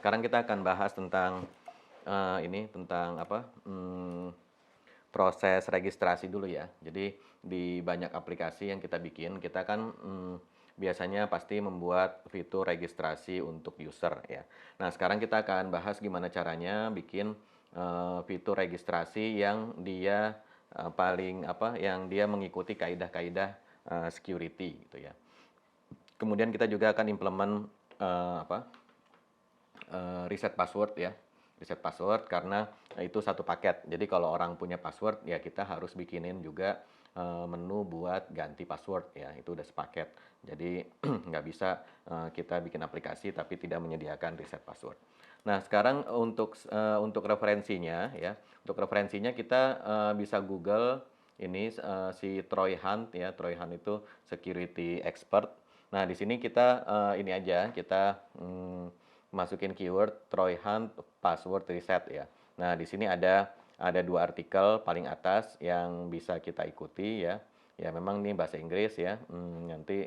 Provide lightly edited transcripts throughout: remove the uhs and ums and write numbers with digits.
sekarang kita akan bahas tentang tentang proses registrasi dulu ya. Jadi di banyak aplikasi yang kita bikin, kita kan biasanya pasti membuat fitur registrasi untuk user ya. Nah, sekarang kita akan bahas gimana caranya bikin fitur registrasi yang dia yang dia mengikuti kaidah-kaidah security gitu ya. Kemudian kita juga akan implement eh, apa reset password ya. Reset password karena itu satu paket. Jadi kalau orang punya password ya kita harus bikinin juga menu buat ganti password ya. Itu udah sepaket. Jadi nggak bisa kita bikin aplikasi tapi tidak menyediakan reset password. Nah, sekarang untuk referensinya ya. Untuk referensinya kita bisa Google ini si Troy Hunt ya. Troy Hunt itu security expert. Nah, di sini kita ini aja kita masukin keyword Troy Hunt password reset ya. Nah, di sini ada dua artikel paling atas yang bisa kita ikuti ya. Ya memang ini bahasa Inggris ya. Nanti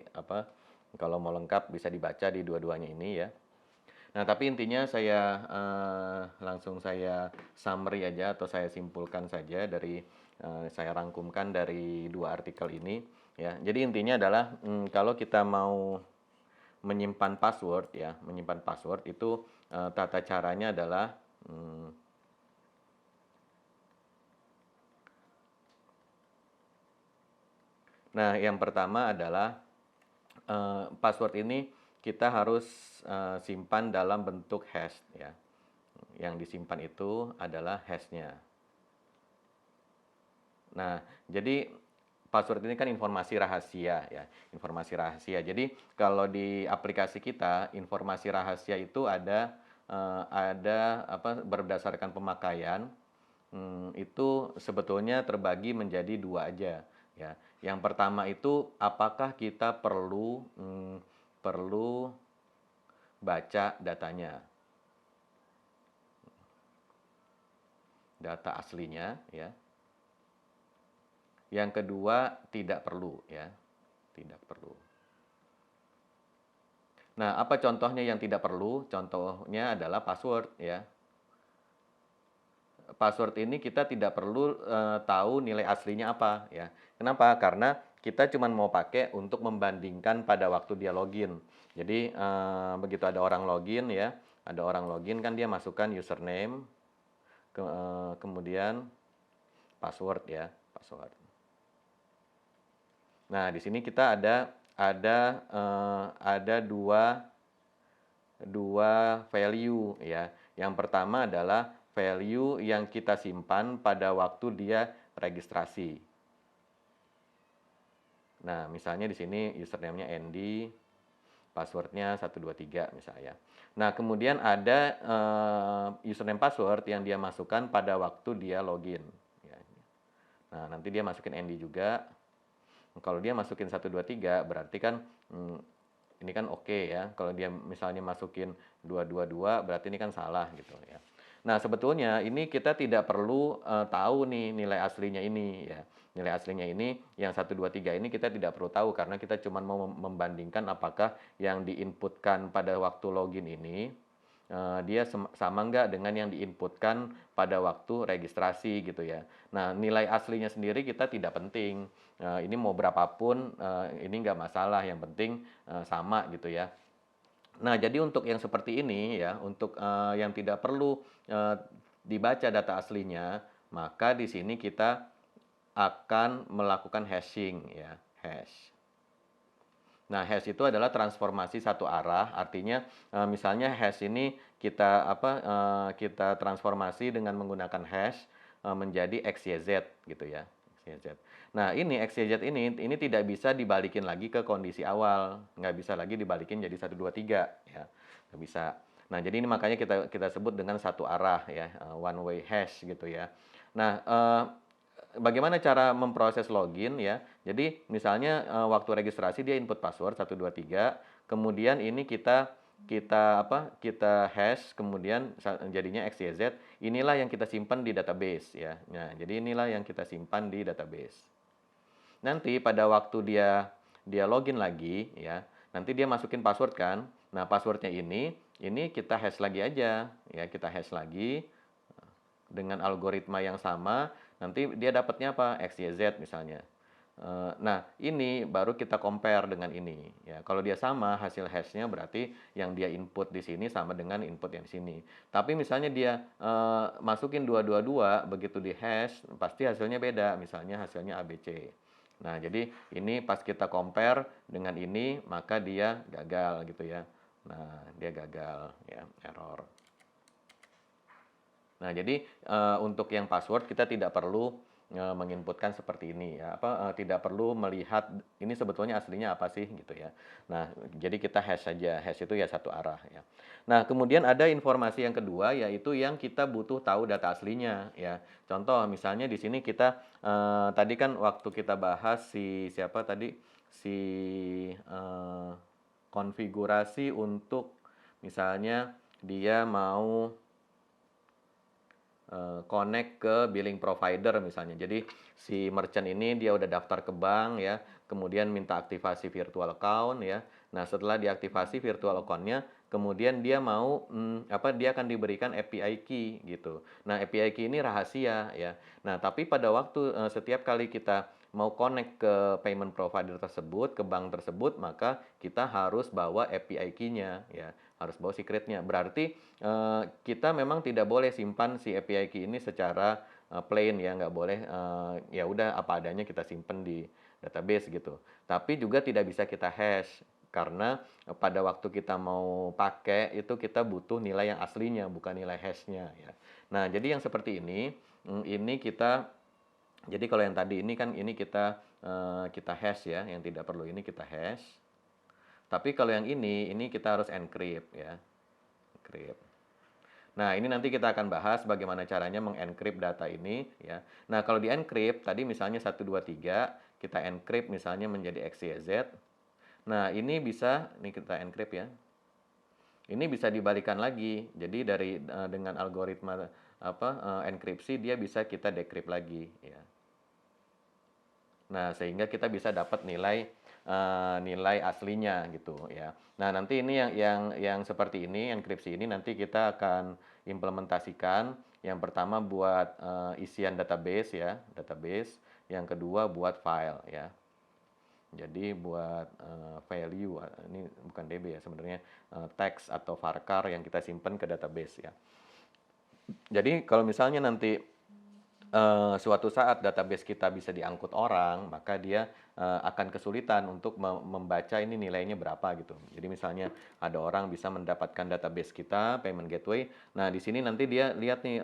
kalau mau lengkap bisa dibaca di dua-duanya ini ya. Nah, tapi intinya langsung saya summary aja atau saya simpulkan saja dari saya rangkumkan dari dua artikel ini ya. Jadi intinya adalah kalau kita mau menyimpan password ya, menyimpan password itu tata caranya adalah nah, yang pertama adalah password ini kita harus simpan dalam bentuk hash ya. Yang disimpan itu adalah hashnya. Nah, jadi password ini kan informasi rahasia ya, informasi rahasia. Jadi kalau di aplikasi kita, informasi rahasia itu berdasarkan pemakaian itu sebetulnya terbagi menjadi dua aja ya. Yang pertama itu apakah kita perlu baca datanya, data aslinya ya. Yang kedua tidak perlu ya, tidak perlu. Nah, apa contohnya yang tidak perlu? Contohnya adalah password ya. Password ini kita tidak perlu tahu nilai aslinya apa ya. Kenapa? Karena kita cuma mau pakai untuk membandingkan pada waktu dia login. Jadi begitu ada orang login ya, ada orang login kan dia masukkan username, kemudian password ya, password. Nah, di sini kita ada dua value ya. Yang pertama adalah value yang kita simpan pada waktu dia registrasi. Nah, misalnya di sini username-nya Andy, password-nya 123 misalnya. Nah, kemudian ada username password yang dia masukkan pada waktu dia login. Ya. Nah, nanti dia masukin Andy juga. Kalau dia masukin 123 berarti kan ini kan oke ya. Kalau dia misalnya masukin 222 berarti ini kan salah gitu ya. Nah, sebetulnya ini kita tidak perlu tahu nih nilai aslinya ini ya. Nilai aslinya ini yang 123 ini kita tidak perlu tahu karena kita cuma mau membandingkan apakah yang diinputkan pada waktu login ini dia sama nggak dengan yang diinputkan pada waktu registrasi gitu ya. Nah, nilai aslinya sendiri kita tidak penting. Ini mau berapapun ini nggak masalah, yang penting sama gitu ya. Nah, jadi untuk yang seperti ini ya, untuk yang tidak perlu dibaca data aslinya, maka di sini kita akan melakukan hashing ya, hash. Nah, hash itu adalah transformasi satu arah, artinya misalnya hash ini kita transformasi dengan menggunakan hash menjadi XYZ gitu ya, XYZ. Nah, ini XYZ ini tidak bisa dibalikin lagi ke kondisi awal, nggak bisa lagi dibalikin jadi 123 ya, nggak bisa. Nah, jadi ini makanya kita sebut dengan satu arah ya, one way hash gitu ya. Nah, bagaimana cara memproses login ya? Jadi misalnya waktu registrasi dia input password 123, kemudian ini kita hash, kemudian jadinya XYZ. Inilah yang kita simpan di database ya. Nah, jadi inilah yang kita simpan di database. Nanti pada waktu dia login lagi ya, nanti dia masukin password kan. Nah, passwordnya ini kita hash lagi aja, ya kita hash lagi dengan algoritma yang sama, nanti dia dapatnya apa? X, Y, Z misalnya. Nah, ini baru kita compare dengan ini. Ya, kalau dia sama hasil hashnya berarti yang dia input di sini sama dengan input yang di sini. Tapi misalnya dia masukin 222, begitu di hash pasti hasilnya beda. Misalnya hasilnya ABC. Nah, jadi ini pas kita compare dengan ini maka dia gagal gitu ya. Nah, dia gagal ya, error. Nah, jadi untuk yang password kita tidak perlu menginputkan seperti ini ya, tidak perlu melihat ini sebetulnya aslinya apa sih gitu ya. Nah, jadi kita hash saja, hash itu ya satu arah ya. Nah, kemudian ada informasi yang kedua yaitu yang kita butuh tahu data aslinya ya. Contoh misalnya di sini kita tadi kan waktu kita bahas si siapa tadi si konfigurasi untuk misalnya dia mau connect ke billing provider misalnya. Jadi si merchant ini dia udah daftar ke bank ya, kemudian minta aktivasi virtual account ya. Nah, setelah diaktifasi virtual account-nya, kemudian dia mau dia akan diberikan API key gitu. Nah, API key ini rahasia ya. Nah, tapi pada waktu setiap kali kita mau connect ke payment provider tersebut, ke bank tersebut, maka kita harus bawa API key-nya ya, harus bawa secret-nya. Berarti kita memang tidak boleh simpan si API key ini secara plain ya, nggak boleh ya udah apa adanya kita simpan di database gitu. Tapi juga tidak bisa kita hash karena pada waktu kita mau pakai itu kita butuh nilai yang aslinya bukan nilai hashnya ya. Nah, jadi yang seperti ini kita jadi kalau yang tadi ini kan ini kita hash ya, yang tidak perlu ini kita hash. Tapi kalau yang ini kita harus encrypt ya, encrypt. Nah, ini nanti kita akan bahas bagaimana caranya mengencrypt data ini ya. Nah, kalau di encrypt tadi misalnya 123 kita encrypt misalnya menjadi XYZ. Nah, ini kita encrypt ya. Ini bisa dibalikan lagi. Jadi dengan algoritma enkripsi dia bisa kita decrypt lagi ya. Nah, sehingga kita bisa dapat nilai aslinya gitu ya. Nah, nanti ini yang seperti ini, enkripsi ini nanti kita akan implementasikan. Yang pertama buat isian database ya, database. Yang kedua buat file ya. Jadi buat value, ini bukan DB ya sebenarnya, teks atau varchar yang kita simpan ke database ya. Jadi kalau misalnya nanti suatu saat database kita bisa diangkut orang, maka dia akan kesulitan untuk membaca ini nilainya berapa gitu. Jadi misalnya ada orang bisa mendapatkan database kita, payment gateway. Nah, di sini nanti dia lihat nih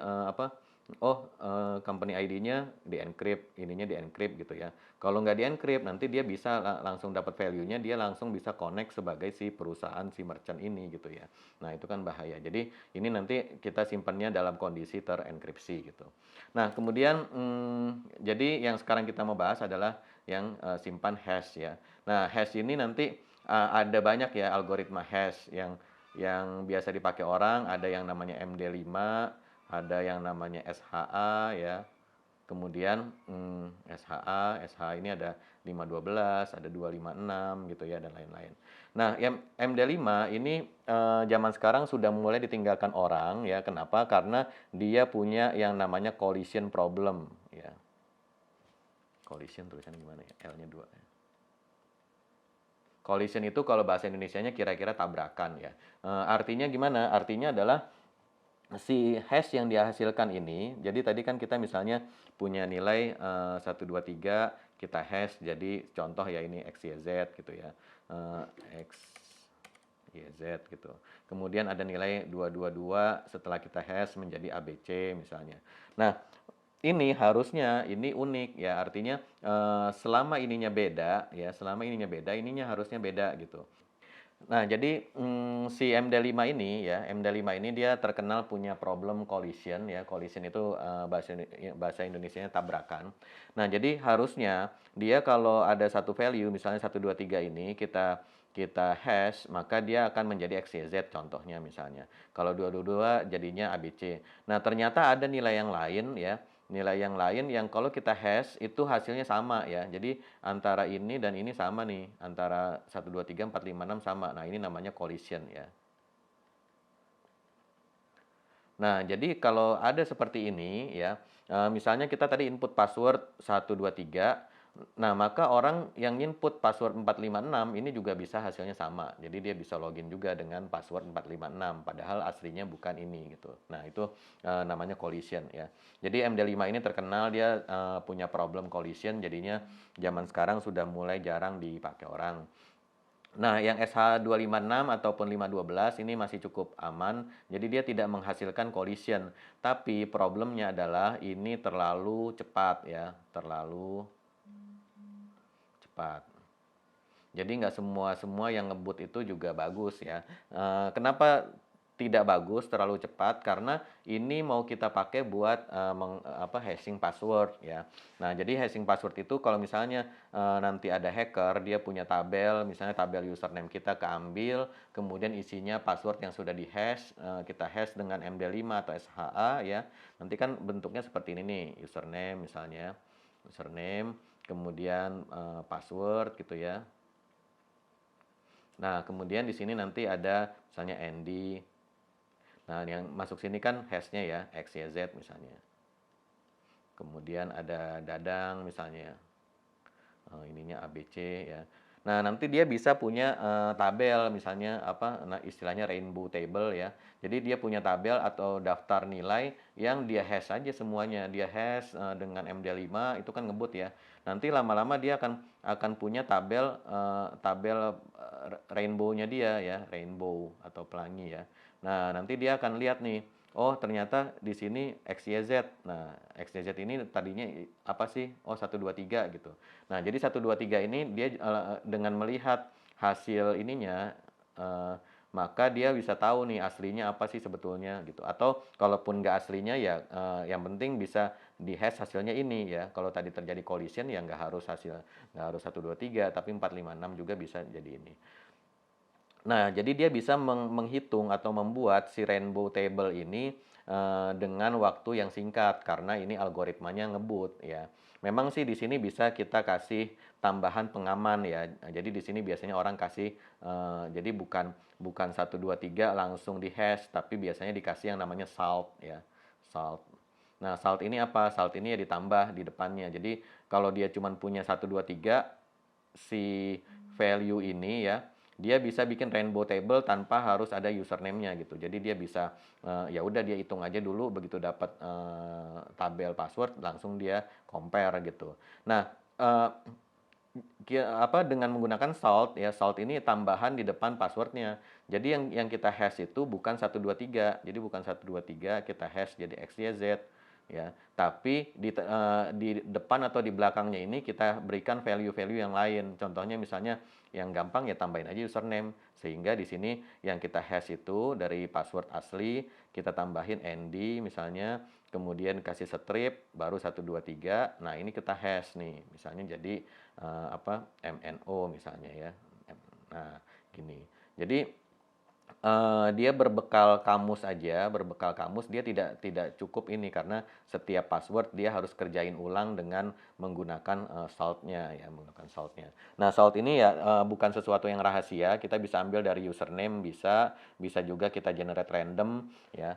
company ID-nya di-encrypt, ininya di-encrypt gitu ya. Kalau nggak di-encrypt, nanti dia bisa langsung dapat value-nya, dia langsung bisa connect sebagai si perusahaan, si merchant ini gitu ya. Nah, itu kan bahaya. Jadi ini nanti kita simpannya dalam kondisi terenkripsi gitu. Nah, kemudian jadi yang sekarang kita mau bahas adalah yang simpan hash ya. Nah, hash ini nanti ada banyak ya algoritma hash yang biasa dipakai orang, ada yang namanya MD5, ada yang namanya SHA ya. Kemudian SHA ini ada 512, ada 256 gitu ya dan lain-lain. Nah, yang MD5 ini zaman sekarang sudah mulai ditinggalkan orang ya. Kenapa? Karena dia punya yang namanya collision problem ya. Collision tulisannya gimana ya? L-nya 2 ya. Collision itu kalau bahasa Indonesianya kira-kira tabrakan ya. Artinya gimana? Artinya adalah si hash yang dihasilkan ini, jadi tadi kan kita misalnya punya nilai 123, kita hash jadi contoh ya ini XYZ gitu ya. XYZ gitu. Kemudian ada nilai 222 setelah kita hash menjadi ABC misalnya. Nah, ini harusnya ini unik ya, artinya selama ininya beda ya, ininya harusnya beda gitu. Nah, jadi si MD5 ini ya, MD5 ini dia terkenal punya problem collision ya. Collision itu bahasa Indonesianya tabrakan. Nah, jadi harusnya dia kalau ada satu value misalnya 123 ini kita hash, maka dia akan menjadi XYZ contohnya misalnya. Kalau 222 jadinya ABC. Nah, ternyata ada nilai yang lain ya. Nilai yang lain yang kalau kita hash itu hasilnya sama ya. Jadi antara ini dan ini sama nih, antara 1, 2, 3, 4, 5, 6 sama. Nah, ini namanya collision ya. Nah, jadi kalau ada seperti ini ya, misalnya kita tadi input password 123, nah maka orang yang input password 456 ini juga bisa hasilnya sama. Jadi dia bisa login juga dengan password 456, padahal aslinya bukan ini gitu. Nah itu, namanya collision ya. Jadi MD5 ini terkenal dia, punya problem collision, jadinya zaman sekarang sudah mulai jarang dipakai orang. Nah, yang SH256 ataupun 512 ini masih cukup aman, jadi dia tidak menghasilkan collision. Tapi problemnya adalah ini terlalu cepat ya, terlalu cepat. Jadi nggak semua yang ngebut itu juga bagus ya. Kenapa tidak bagus, terlalu cepat? Karena ini mau kita pakai buat, hashing password ya. Nah, jadi hashing password itu kalau misalnya, nanti ada hacker, dia punya tabel, misalnya tabel username kita keambil, kemudian isinya password yang sudah di-hash, kita hash dengan MD5 atau SHA ya. Nanti kan bentuknya seperti ini nih, username misalnya, username, kemudian, password gitu ya. Nah, kemudian di sini nanti ada misalnya Andy. Nah, yang masuk sini kan hashnya ya, XYZ misalnya. Kemudian ada Dadang misalnya, ininya ABC ya. Nah, nanti dia bisa punya, tabel misalnya nah istilahnya rainbow table ya. Jadi dia punya tabel atau daftar nilai yang dia hash aja semuanya. Dia hash, dengan MD5 itu kan ngebut ya. Nanti lama-lama dia akan punya tabel, rainbow-nya dia ya, rainbow atau pelangi ya. Nah, nanti dia akan lihat nih, oh ternyata di sini XYZ. Nah, XYZ ini tadinya apa sih? Oh 123 gitu. Nah, jadi 123 ini dia, dengan melihat hasil ininya, eee, maka dia bisa tahu nih aslinya apa sih sebetulnya gitu. Atau kalaupun nggak aslinya ya, yang penting bisa di-hash hasilnya ini ya. Kalau tadi terjadi collision ya nggak harus 123 tapi 456 juga bisa jadi ini. Nah, jadi dia bisa menghitung atau membuat si rainbow table ini, dengan waktu yang singkat karena ini algoritmanya ngebut ya. Memang sih di sini bisa kita kasih tambahan pengaman ya. Nah, jadi di sini biasanya orang kasih, jadi bukan bukan 1, 2, 3 langsung di-hash, tapi biasanya dikasih yang namanya salt ya, salt. Nah, salt ini apa? Salt ini ya ditambah di depannya. Jadi kalau dia cuma punya 1, 2, 3 si value ini ya, dia bisa bikin rainbow table tanpa harus ada username-nya gitu. Jadi dia bisa, ya udah dia hitung aja dulu begitu dapat, tabel password langsung dia compare gitu. Nah, dengan menggunakan salt ya, salt ini tambahan di depan password-nya. Jadi yang kita hash itu bukan 123, jadi bukan 123 kita hash jadi XYZ ya, tapi di depan atau di belakangnya ini kita berikan value-value yang lain. Contohnya misalnya yang gampang ya tambahin aja username, sehingga di sini yang kita hash itu dari password asli, kita tambahin ND misalnya, kemudian kasih strip, baru 123, nah ini kita hash nih, misalnya jadi MNO misalnya ya. Nah, gini. Jadi dia berbekal kamus aja, berbekal kamus dia tidak cukup ini karena setiap password dia harus kerjain ulang dengan menggunakan, salt-nya ya, menggunakan salt-nya. Nah, salt ini ya, bukan sesuatu yang rahasia, kita bisa ambil dari username bisa juga kita generate random ya.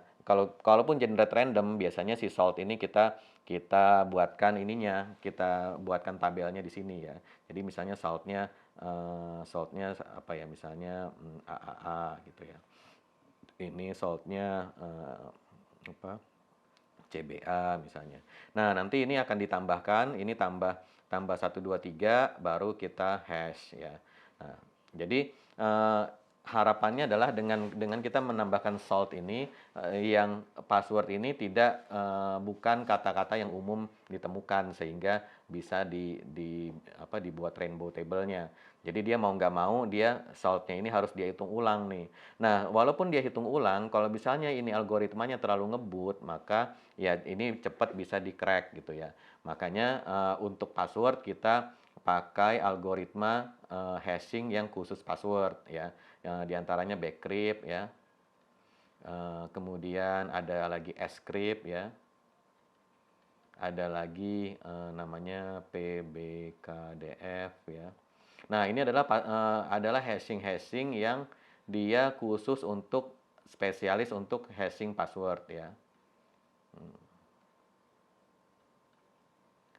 Kalaupun generate random biasanya si salt ini kita kita buatkan ininya, kita buatkan tabelnya di sini ya. Jadi misalnya salt-nya apa ya, misalnya, AAA gitu ya. Ini salt-nya, apa, CBA misalnya. Nah, nanti ini akan ditambahkan, ini tambah tambah 1, 2, 3 baru kita hash ya. Nah, jadi, harapannya adalah dengan kita menambahkan salt ini, yang password ini bukan kata-kata yang umum ditemukan sehingga bisa dibuat rainbow table-nya. Jadi dia mau nggak mau dia salt-nya ini harus dia hitung ulang nih. Nah, walaupun dia hitung ulang, kalau misalnya ini algoritmanya terlalu ngebut, maka ya ini cepat bisa di-crack gitu ya. Makanya, untuk password kita pakai algoritma, hashing yang khusus password ya, di antaranya Bcrypt ya, kemudian ada lagi Scrypt ya, ada lagi, namanya PBKDF ya. Nah, ini adalah hashing-hashing yang dia khusus untuk, spesialis untuk hashing password ya.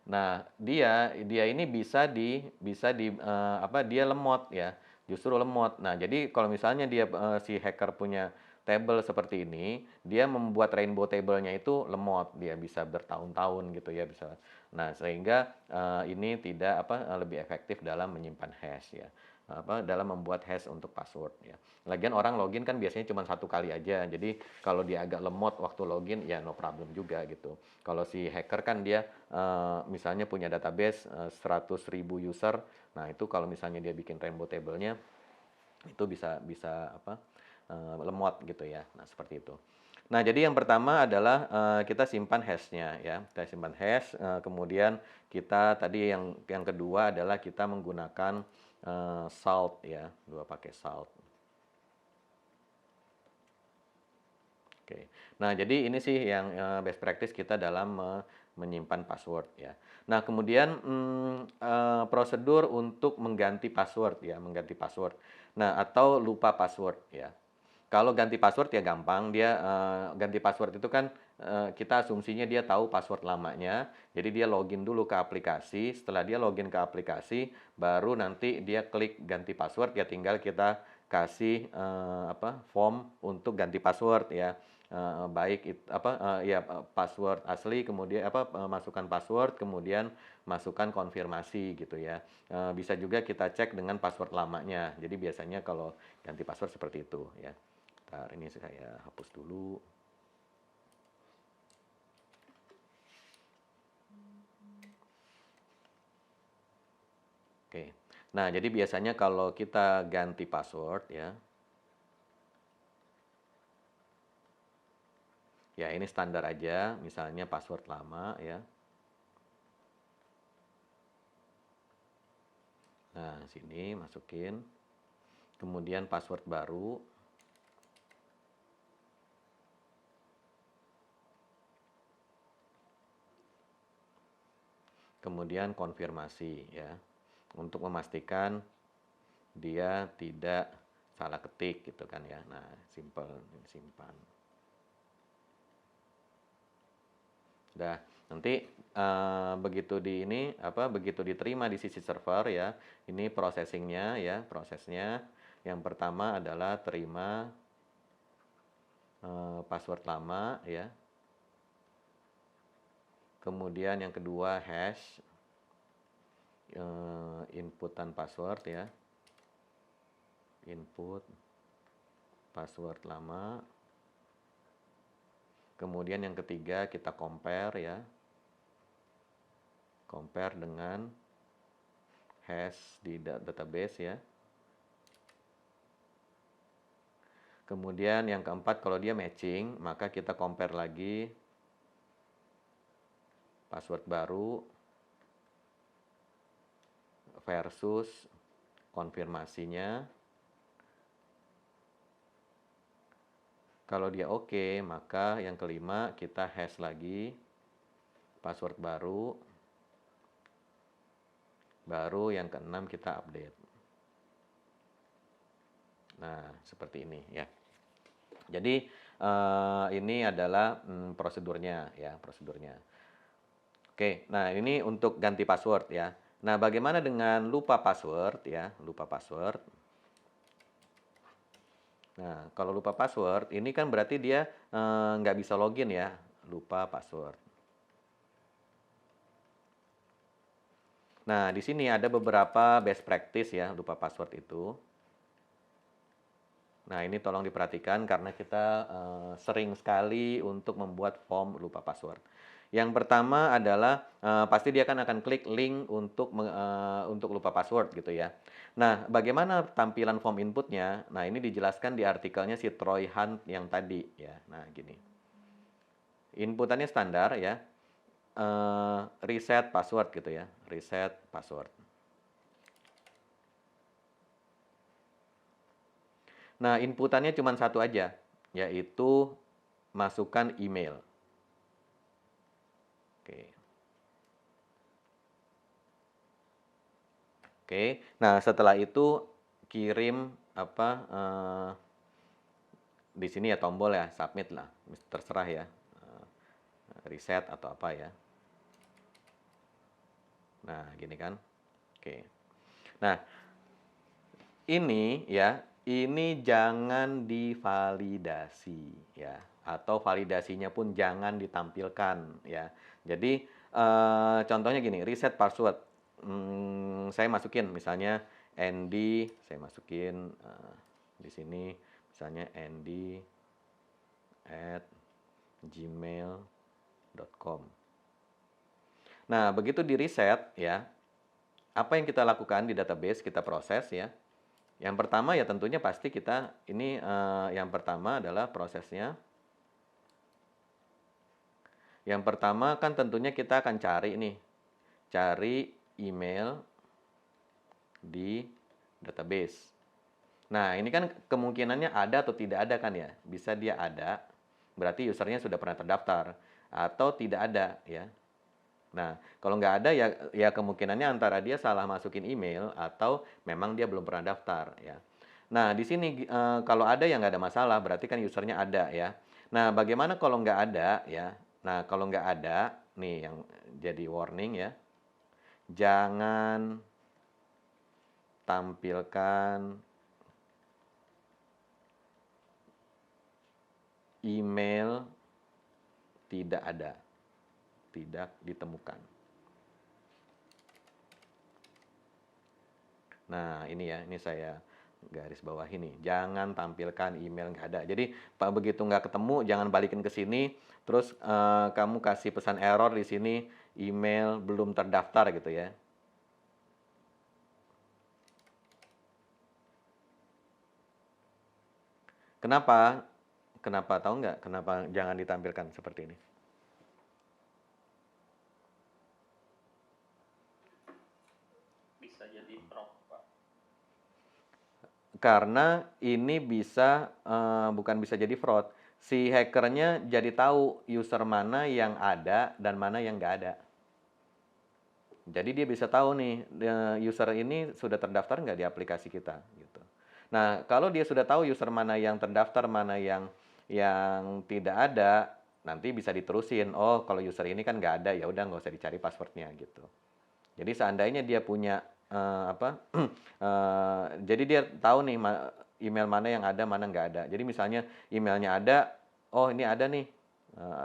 Nah, dia ini dia lemot ya, justru lemot. Nah, jadi kalau misalnya si hacker punya table seperti ini, dia membuat rainbow table-nya itu lemot, dia bisa bertahun-tahun gitu ya bisa. Nah, sehingga ini tidak lebih efektif dalam menyimpan hash ya. Dalam membuat hash untuk password ya. Lagian orang login kan biasanya cuma satu kali aja. Jadi kalau dia agak lemot waktu login ya no problem juga gitu. Kalau si hacker kan dia misalnya punya database 100.000 user, nah itu kalau misalnya dia bikin rainbow table-nya itu bisa bisa lemot gitu ya. Nah, seperti itu. Nah, jadi yang pertama adalah kita simpan hash-nya ya. Kita simpan hash, kemudian kita tadi yang kedua adalah kita menggunakan salt ya, pakai salt. Oke. Nah, jadi ini sih yang best practice kita dalam menyimpan password ya. Nah, kemudian prosedur untuk mengganti password ya, mengganti password. Nah, atau lupa password ya. Kalau ganti password ya gampang, dia ganti password itu kan kita asumsinya dia tahu password lamanya, jadi dia login dulu ke aplikasi, setelah dia login ke aplikasi, baru nanti dia klik ganti password, ya tinggal kita kasih form untuk ganti password ya. Baik password asli, kemudian masukkan password, kemudian masukkan konfirmasi gitu ya. Bisa juga kita cek dengan password lamanya. Jadi biasanya kalau ganti password seperti itu ya. Bentar, ini saya hapus dulu. Oke. Nah, jadi biasanya kalau kita ganti password ya. Ya, ini standar aja, misalnya password lama ya. Nah, sini masukin. Kemudian password baru. Kemudian konfirmasi ya. Untuk memastikan dia tidak salah ketik gitu kan ya. Nah, simple, simpan. Udah, nanti begitu diterima di sisi server ya, ini processingnya ya, prosesnya. Yang pertama adalah terima password lama ya. Kemudian yang kedua hash, inputan password ya, input password lama. Kemudian yang ketiga kita compare ya, compare dengan hash di database ya. Kemudian yang keempat, kalau dia matching, maka kita compare lagi password baru versus konfirmasinya. Kalau dia oke, maka yang kelima kita hash lagi password baru. Baru yang keenam kita update. Nah, seperti ini ya. Jadi ini adalah prosedurnya ya, prosedurnya. Oke, nah ini untuk ganti password ya. Nah, bagaimana dengan lupa password ya? Lupa password. Nah, kalau lupa password, ini kan berarti dia nggak bisa login ya, lupa password. Nah, di sini ada beberapa best practice ya, lupa password itu. Nah, ini tolong diperhatikan karena kita sering sekali untuk membuat form lupa password. Yang pertama adalah pasti dia akan klik link untuk lupa password gitu ya. Nah, bagaimana tampilan form inputnya? Nah, ini dijelaskan di artikelnya si Troy Hunt yang tadi ya. Nah, gini. Inputannya standar ya. Reset password gitu ya. Reset password. Nah, inputannya cuma satu aja, yaitu masukkan email. Oke. Oke. Nah, setelah itu kirim di sini ya tombol ya, submit lah, terserah ya, reset atau apa ya. Nah, gini kan. Oke. Nah, ini ya, ini jangan divalidasi ya, atau validasinya pun jangan ditampilkan ya. Jadi contohnya gini, reset password. Saya masukin misalnya Andy, saya masukin di sini misalnya andy@gmail.com. Nah, begitu di reset ya, apa yang kita lakukan di database, kita proses ya. Yang pertama ya tentunya pasti kita ini yang pertama adalah prosesnya. Yang pertama kan tentunya kita akan cari nih, cari email di database. Nah, ini kan kemungkinannya ada atau tidak ada kan ya? Bisa dia ada, berarti usernya sudah pernah terdaftar, atau tidak ada ya. Nah, kalau nggak ada ya kemungkinannya antara dia salah masukin email atau memang dia belum pernah daftar ya. Nah, di sini kalau ada ya nggak ada masalah, berarti kan usernya ada ya. Nah, bagaimana kalau nggak ada ya? Nah, kalau nggak ada, nih yang jadi warning ya, jangan tampilkan email tidak ada, tidak ditemukan. Nah, ini ya, ini saya garis bawah ini. Jangan tampilkan email nggak ada. Jadi, Pak begitu nggak ketemu, jangan balikin ke sini. Terus kamu kasih pesan error di sini, email belum terdaftar gitu ya. Kenapa? Kenapa tahu nggak? Kenapa jangan ditampilkan seperti ini? Bisa jadi fraud, Pak. Karena ini bisa bukan bisa jadi fraud. Si hackernya jadi tahu user mana yang ada dan mana yang nggak ada. Jadi dia bisa tahu nih user ini sudah terdaftar nggak di aplikasi kita gitu. Nah, kalau dia sudah tahu user mana yang terdaftar, mana yang tidak ada, nanti bisa diterusin. Oh, kalau user ini kan nggak ada, ya udah nggak usah dicari passwordnya gitu. Jadi seandainya dia punya jadi dia tahu nih email mana yang ada, mana nggak ada. Jadi misalnya emailnya ada, oh ini ada nih,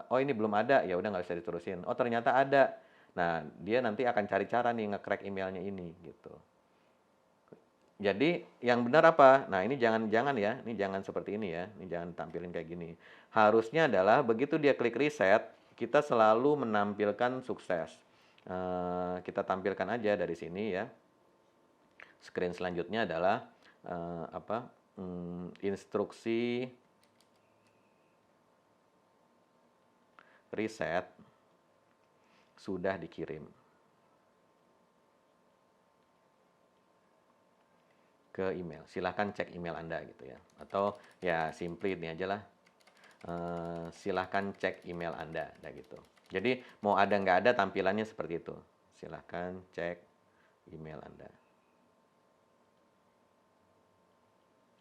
oh ini belum ada, ya udah nggak usah diterusin. Oh ternyata ada. Nah dia nanti akan cari cara nih nge-crack emailnya ini gitu. Jadi yang benar apa? Nah ini jangan ya, ini jangan seperti ini ya, ini jangan tampilin kayak gini. Harusnya adalah begitu dia klik reset, kita selalu menampilkan sukses. Kita tampilkan aja dari sini ya. Screen selanjutnya adalah instruksi reset sudah dikirim ke email. Silahkan cek email Anda gitu ya. Atau ya simply ini aja lah. Silahkan cek email Anda, gitu. Jadi mau ada nggak ada tampilannya seperti itu. Silahkan cek email Anda.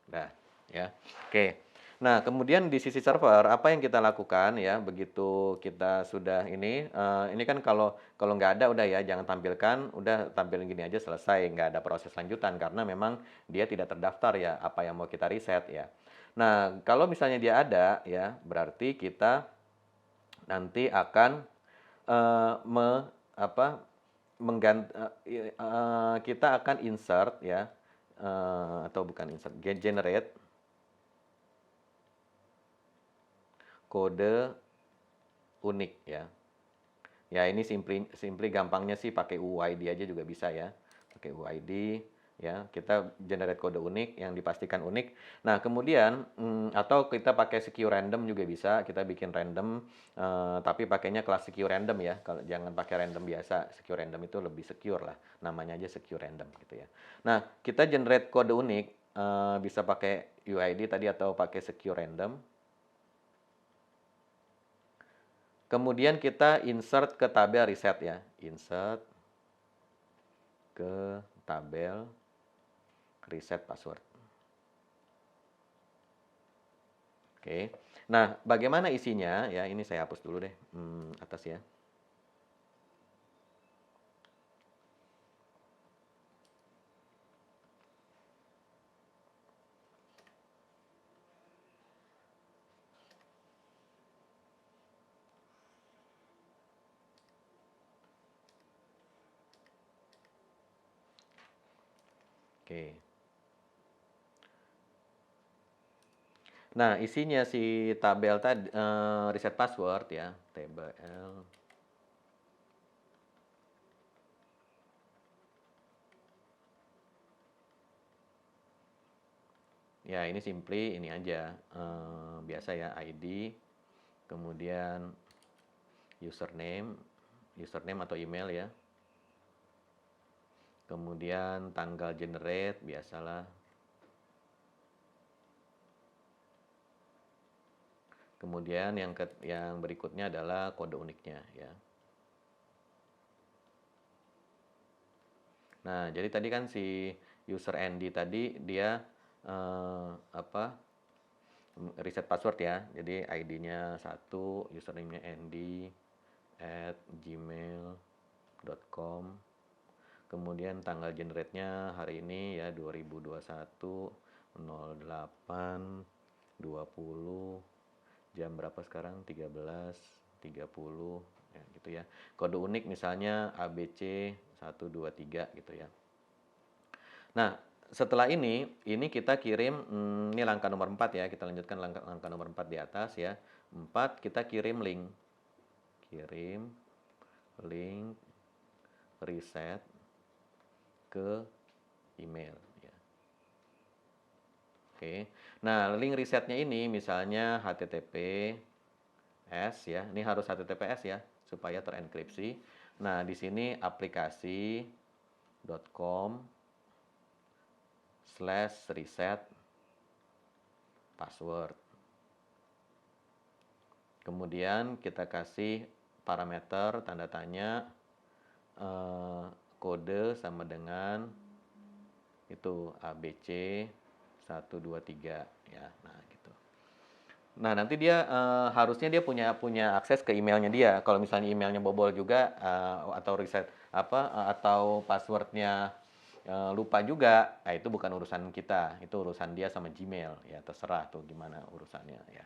Nah, ya. Oke. Nah, kemudian di sisi server apa yang kita lakukan ya begitu kita sudah ini kan kalau kalau nggak ada udah ya jangan tampilkan, udah tampilin gini aja selesai, nggak ada proses lanjutan karena memang dia tidak terdaftar ya apa yang mau kita reset ya. Nah, kalau misalnya dia ada ya berarti kita nanti akan me apa kita akan insert ya atau bukan insert, generate kode unik ya. Ya ini simply gampangnya sih pakai UID aja juga bisa ya. Pakai UID ya, kita generate kode unik yang dipastikan unik. Nah, kemudian atau kita pakai secure random juga bisa. Kita bikin random tapi pakainya kelas secure random ya. Kalau jangan pakai random biasa. Secure random itu lebih secure lah. Namanya aja secure random gitu ya. Nah, kita generate kode unik bisa pakai UID tadi atau pakai secure random. Kemudian kita insert ke tabel reset ya. Insert ke tabel reset password. Oke. Nah, bagaimana isinya ya? Ini saya hapus dulu deh, atas ya. Oke. Nah, isinya si tabel tadi reset password ya, TBL. Ya, ini simply ini aja, biasa ya ID, kemudian username, username atau email ya. Kemudian tanggal generate biasalah. Kemudian yang berikutnya adalah kode uniknya ya. Nah, jadi tadi kan si user ID tadi dia apa? Reset password ya. Jadi ID-nya 1, username-nya andy@gmail.com. Kemudian tanggal generate-nya hari ini ya 2021 08 20 jam berapa sekarang? 13.30 ya gitu ya. Kode unik misalnya ABC 123 gitu ya. Nah, setelah ini kita kirim, ini langkah nomor 4 ya, kita lanjutkan langkah nomor 4 di atas ya. 4 kita kirim link. Kirim link reset ke email ya. Oke. Nah, link resetnya ini misalnya HTTPS ya. Ini harus HTTPS ya supaya terenkripsi. Nah, di sini aplikasi.com/reset password. Kemudian kita kasih parameter tanda tanya kode sama dengan itu ABC 123 ya. Nah, gitu. Nah, nanti dia harusnya dia punya akses ke emailnya dia. Kalau misalnya emailnya bobol juga atau reset atau passwordnya lupa juga, nah itu bukan urusan kita, itu urusan dia sama Gmail ya, terserah tuh gimana urusannya ya.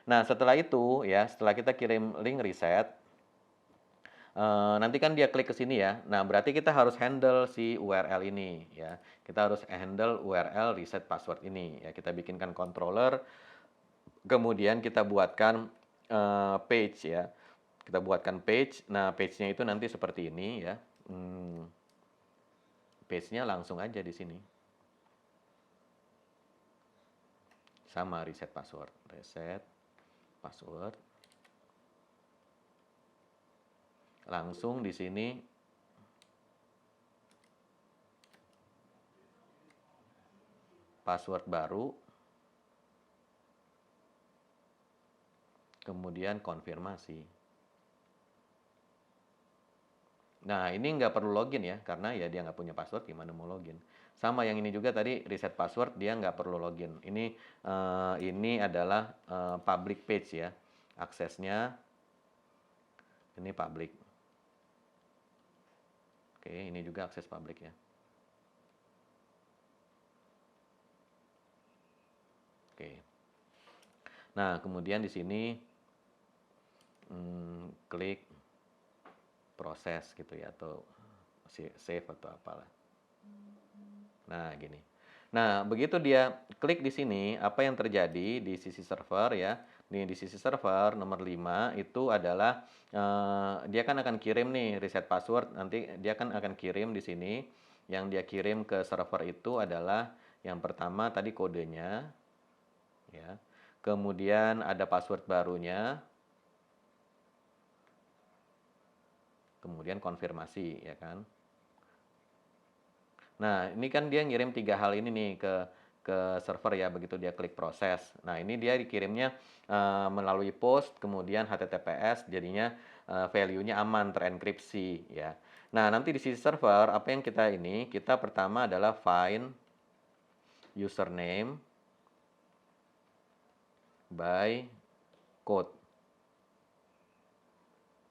Nah, setelah itu ya, setelah kita kirim link reset, nanti kan dia klik ke sini ya. Nah, berarti kita harus handle si URL ini ya. Kita harus handle URL reset password ini ya. Kita bikinkan controller, kemudian kita buatkan page ya. Kita buatkan page. Nah, page-nya itu nanti seperti ini ya. Page-nya langsung aja di sini. Sama reset password. Reset password. Langsung di sini password baru. Kemudian konfirmasi. Nah, ini nggak perlu login ya, karena ya dia nggak punya password, gimana mau login. Sama yang ini juga tadi, reset password, dia nggak perlu login. Ini adalah public page ya, aksesnya ini public. Oke, ini juga akses public ya. Oke. Nah, kemudian di sini klik proses gitu ya, atau save atau apalah. Nah, gini. Nah, begitu dia klik di sini, apa yang terjadi di sisi server ya. Di sisi server nomor 5 itu adalah dia kan akan kirim nih reset password, nanti dia kan akan kirim di sini. Yang dia kirim ke server itu adalah yang pertama tadi kodenya ya. Kemudian ada password barunya. Kemudian konfirmasi ya kan. Nah, ini kan dia ngirim 3 hal ini nih ke server ya, begitu dia klik proses. Nah, ini dia dikirimnya melalui post, kemudian HTTPS, jadinya value-nya aman, terenkripsi ya. Nah, nanti di sisi server, apa yang kita pertama adalah find username by code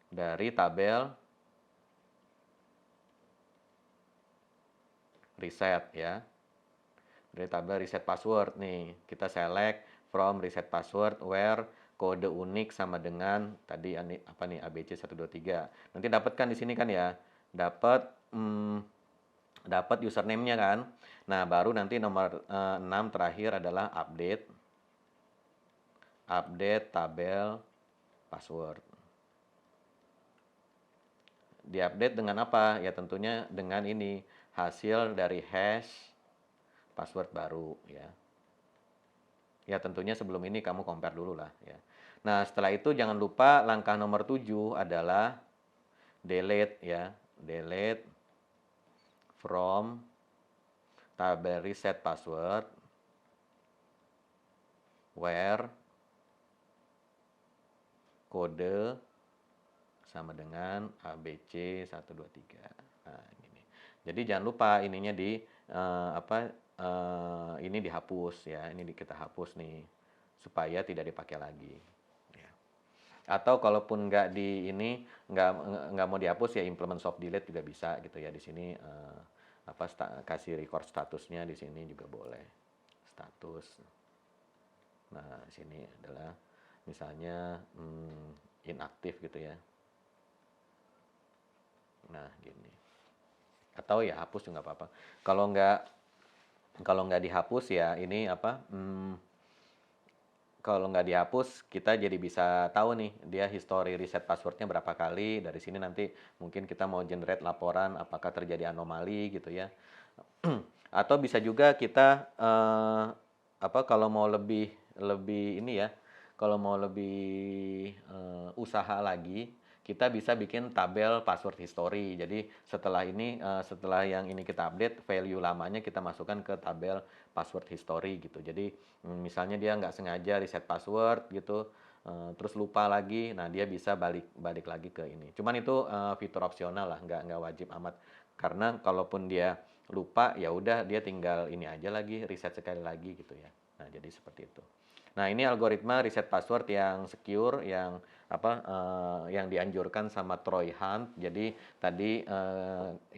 dari tabel reset ya. Dari tabel reset password nih, kita select from reset password where kode unik sama dengan tadi apa nih ABC 123. Nanti dapatkan di sini kan ya. Dapat username-nya kan. Nah, baru nanti nomor 6 terakhir adalah update tabel password. Diupdate dengan apa? Ya tentunya dengan ini hasil dari hash password baru ya. Ya tentunya sebelum ini kamu compare dulu lah ya. Nah, setelah itu jangan lupa langkah nomor 7 adalah delete ya. Delete from tabel reset password where kode sama dengan ABC 123. Nah, ini. Jadi jangan lupa ininya ini dihapus ya. Ini kita hapus nih supaya tidak dipakai lagi. Ya. Atau kalaupun nggak mau dihapus ya implement soft delete juga bisa gitu ya. Di sini kasih record statusnya di sini juga boleh. Status. Nah, di sini adalah misalnya inaktif gitu ya. Nah, gini. Atau ya hapus juga nggak apa-apa. Kalau nggak dihapus ya ini kalau nggak dihapus kita jadi bisa tahu nih dia history reset passwordnya berapa kali. Dari sini nanti mungkin kita mau generate laporan apakah terjadi anomali gitu ya. Atau bisa juga kita kalau mau lebih ini ya, kalau mau lebih usaha lagi, kita bisa bikin tabel password history. Jadi setelah yang ini kita update, value lamanya kita masukkan ke tabel password history gitu. Jadi misalnya dia nggak sengaja reset password gitu, terus lupa lagi, nah dia bisa balik lagi ke ini. Cuman itu fitur opsional lah, nggak wajib amat. Karena kalaupun dia lupa, ya udah dia tinggal ini aja lagi, reset sekali lagi gitu ya. Nah jadi seperti itu. Nah ini algoritma reset password yang secure, yang dianjurkan sama Troy Hunt. Jadi tadi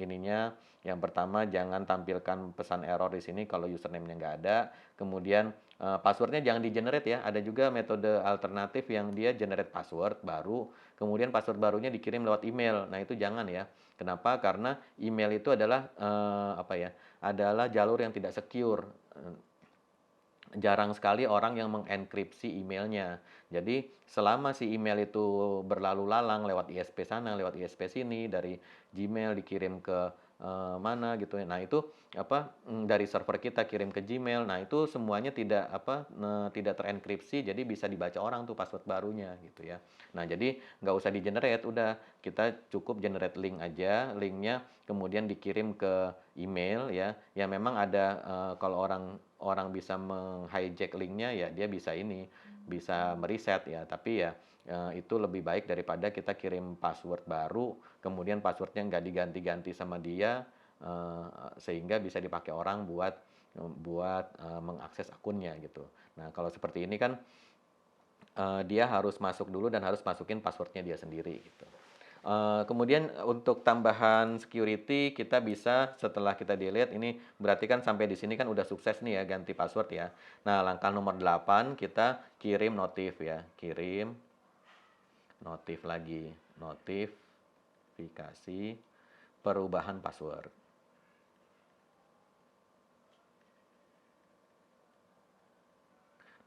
ininya yang pertama jangan tampilkan pesan error di sini kalau username-nya nggak ada. Kemudian passwordnya jangan di-generate ya. Ada juga metode alternatif yang dia generate password baru. Kemudian password barunya dikirim lewat email. Nah itu jangan ya. Kenapa? Karena email itu adalah adalah jalur yang tidak secure. Jarang sekali orang yang mengenkripsi emailnya. Jadi selama si email itu berlalu lalang lewat ISP sana, lewat ISP sini, dari Gmail dikirim ke mana gitu ya. Nah itu dari server kita kirim ke Gmail. Nah itu semuanya tidak terenkripsi, jadi bisa dibaca orang tuh password barunya gitu ya. Nah jadi nggak usah di generate, udah kita cukup generate link aja, linknya kemudian dikirim ke email ya. Ya memang ada kalau orang bisa menghijack linknya ya dia bisa mereset ya, tapi ya itu lebih baik daripada kita kirim password baru kemudian passwordnya nggak diganti-ganti sama dia sehingga bisa dipakai orang buat mengakses akunnya gitu. Nah kalau seperti ini kan dia harus masuk dulu dan harus masukin passwordnya dia sendiri gitu. Kemudian untuk tambahan security kita bisa setelah kita delete ini berarti kan sampai di sini kan udah sukses nih ya ganti password ya. Nah, langkah nomor 8 kita kirim notif ya, kirim notif lagi, notifikasi perubahan password.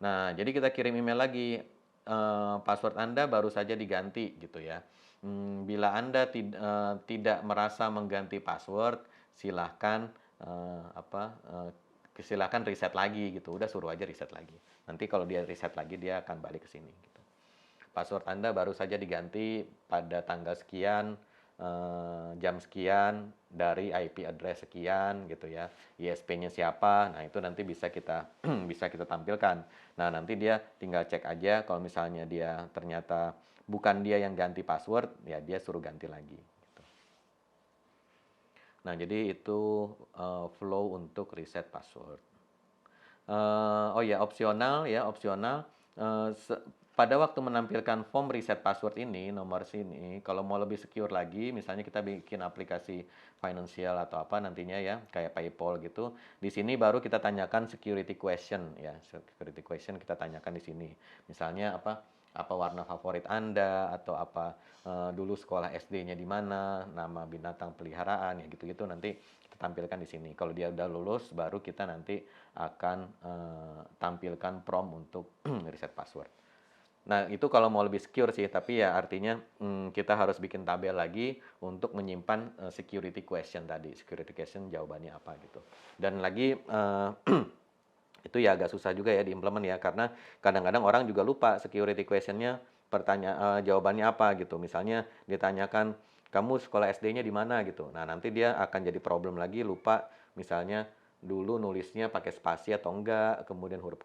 Nah, jadi kita kirim email lagi, password Anda baru saja diganti gitu ya. Bila Anda tidak merasa mengganti password, silahkan silahkan reset lagi gitu. Udah suruh aja reset lagi. Nanti kalau dia reset lagi dia akan balik ke sini. Gitu. Password Anda baru saja diganti pada tanggal sekian, jam sekian dari IP address sekian gitu ya, ISP-nya siapa, nah itu nanti bisa kita bisa kita tampilkan. Nah nanti dia tinggal cek aja kalau misalnya dia ternyata bukan dia yang ganti password, ya dia suruh ganti lagi. Gitu. Nah jadi itu flow untuk reset password. Oh ya opsional Pada waktu menampilkan form reset password ini, nomor sini, kalau mau lebih secure lagi, misalnya kita bikin aplikasi financial atau apa nantinya ya, kayak PayPal gitu, di sini baru kita tanyakan security question ya, security question kita tanyakan di sini. Misalnya apa warna favorit Anda atau apa dulu sekolah SD-nya di mana, nama binatang peliharaan ya gitu-gitu nanti kita tampilkan di sini. Kalau dia udah lulus, baru kita nanti akan tampilkan prompt untuk reset password. Nah, itu kalau mau lebih secure sih, tapi ya artinya kita harus bikin tabel lagi untuk menyimpan security question tadi. Security question jawabannya apa gitu. Dan lagi itu ya agak susah juga ya diimplement ya, karena kadang-kadang orang juga lupa security question-nya jawabannya apa gitu. Misalnya ditanyakan, kamu sekolah SD-nya di mana gitu. Nah, nanti dia akan jadi problem lagi, lupa misalnya dulu nulisnya pakai spasi atau enggak, kemudian huruf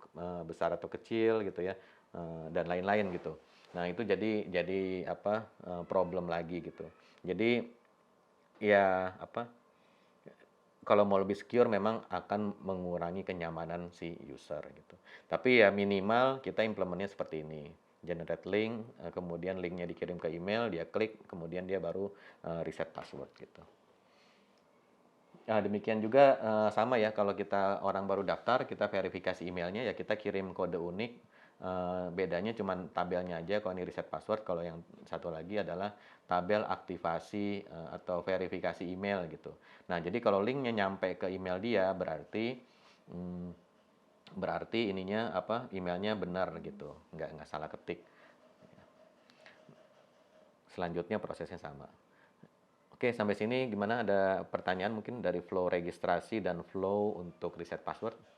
besar atau kecil gitu ya, dan lain-lain gitu. Nah, itu jadi problem lagi gitu. Jadi ya kalau mau lebih secure memang akan mengurangi kenyamanan si user gitu. Tapi ya minimal kita implementnya seperti ini. Generate link, kemudian linknya dikirim ke email, dia klik, kemudian dia baru reset password gitu. Nah, demikian juga sama ya kalau kita orang baru daftar, kita verifikasi emailnya ya kita kirim kode unik. Bedanya cuma tabelnya aja kalau ini reset password, kalau yang satu lagi adalah tabel aktivasi atau verifikasi email gitu. Nah, jadi kalau linknya nyampe ke email dia mm, berarti ininya emailnya benar gitu, nggak salah ketik. Selanjutnya prosesnya sama. Oke, sampai sini gimana? Ada pertanyaan mungkin dari flow registrasi dan flow untuk reset password?